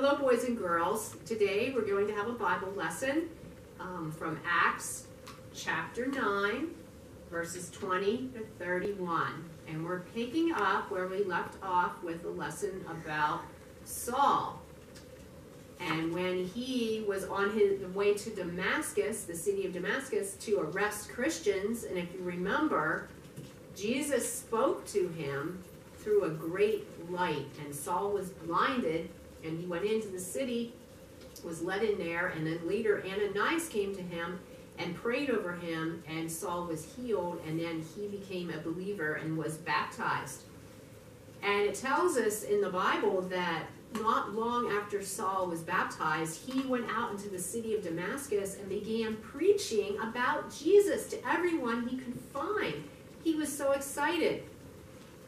Hello, boys and girls. Today we're going to have a Bible lesson from Acts chapter 9, verses 20 to 31. And we're picking up where we left off with a lesson about Saul. And when he was on his way to Damascus, the city of Damascus, to arrest Christians, and if you remember, Jesus spoke to him through a great light, and Saul was blinded, and he went into the city, was led in there, and then later Ananias came to him and prayed over him, and Saul was healed, and then he became a believer and was baptized. And it tells us in the Bible that not long after Saul was baptized, he went out into the city of Damascus and began preaching about Jesus to everyone he could find. He was so excited.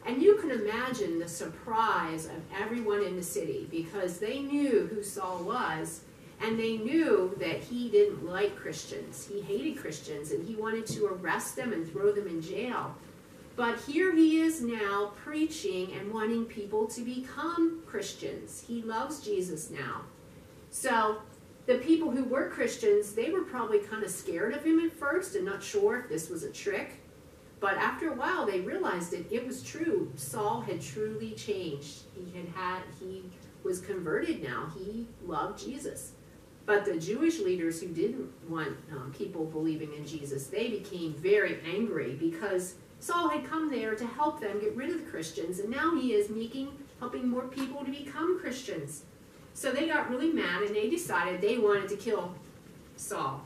And you can imagine the surprise of everyone in the city, because they knew who Saul was, and they knew that he didn't like Christians. He hated Christians, and he wanted to arrest them and throw them in jail. But here he is now preaching and wanting people to become Christians. He loves Jesus now. So the people who were Christians, they were probably kind of scared of him at first and not sure if this was a trick. But after a while, they realized that it was true. Saul had truly changed. He was converted now. He loved Jesus. But the Jewish leaders who didn't want people believing in Jesus, they became very angry because Saul had come there to help them get rid of the Christians, and now he is helping more people to become Christians. So they got really mad, and they decided they wanted to kill Saul.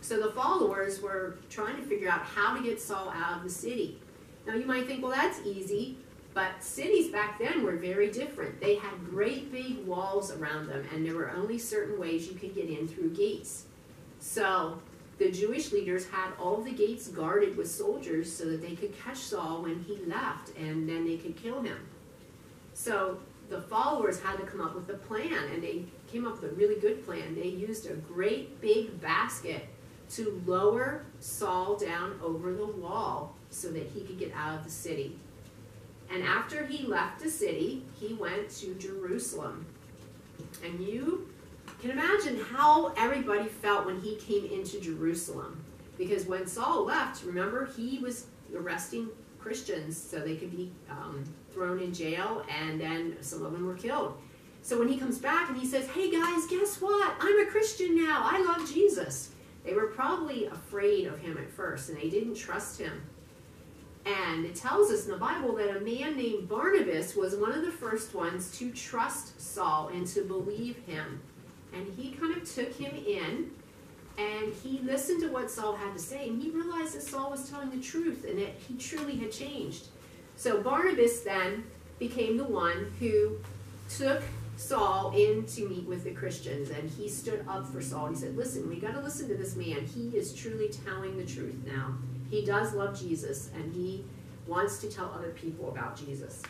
So the followers were trying to figure out how to get Saul out of the city. Now you might think, well, that's easy, but cities back then were very different. They had great big walls around them, and there were only certain ways you could get in through gates. So the Jewish leaders had all the gates guarded with soldiers so that they could catch Saul when he left, and then they could kill him. So the followers had to come up with a plan, and they came up with a really good plan. They used a great big basket to lower Saul down over the wall so that he could get out of the city. And after he left the city, he went to Jerusalem. And you can imagine how everybody felt when he came into Jerusalem. Because when Saul left, remember, he was arresting Christians so they could be thrown in jail, and then some of them were killed. So when he comes back and he says, hey guys, guess what? I'm a Christian now. I love Jesus. They were probably afraid of him at first, and they didn't trust him. And it tells us in the Bible that a man named Barnabas was one of the first ones to trust Saul and to believe him. And he kind of took him in, and he listened to what Saul had to say, and he realized that Saul was telling the truth and that he truly had changed. So Barnabas then became the one who took Saul in to meet with the Christians, and he stood up for Saul. He said, listen, we got to listen to this man. He is truly telling the truth now. He does love Jesus, and he wants to tell other people about Jesus.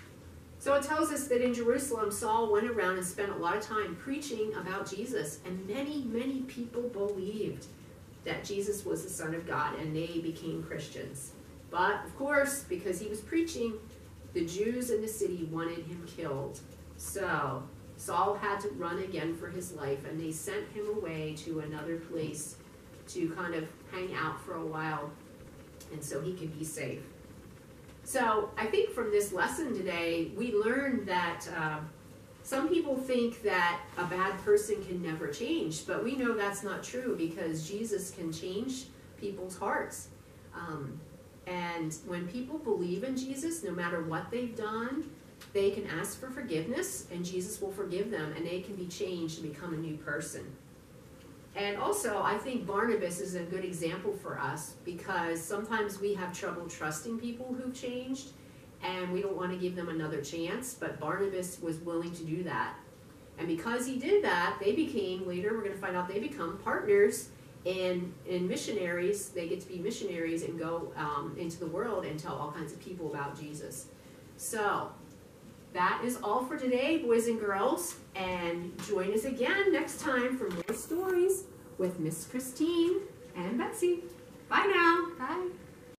So it tells us that in Jerusalem, Saul went around and spent a lot of time preaching about Jesus, and many, many people believed that Jesus was the Son of God, and they became Christians. But, of course, because he was preaching, the Jews in the city wanted him killed. So Saul had to run again for his life, and they sent him away to another place to kind of hang out for a while, and so he could be safe. So I think from this lesson today, we learned that some people think that a bad person can never change, but we know that's not true, because Jesus can change people's hearts. And when people believe in Jesus, no matter what they've done, they can ask for forgiveness, and Jesus will forgive them, and they can be changed and become a new person. And also, I think Barnabas is a good example for us, because sometimes we have trouble trusting people who've changed, and we don't want to give them another chance, but Barnabas was willing to do that. And because he did that, they became, later we're going to find out, they become partners in missionaries. They get to be missionaries and go into the world and tell all kinds of people about Jesus. So that is all for today, boys and girls, and join us again next time for more stories with Miss Christine and Betsy. Bye now. Bye.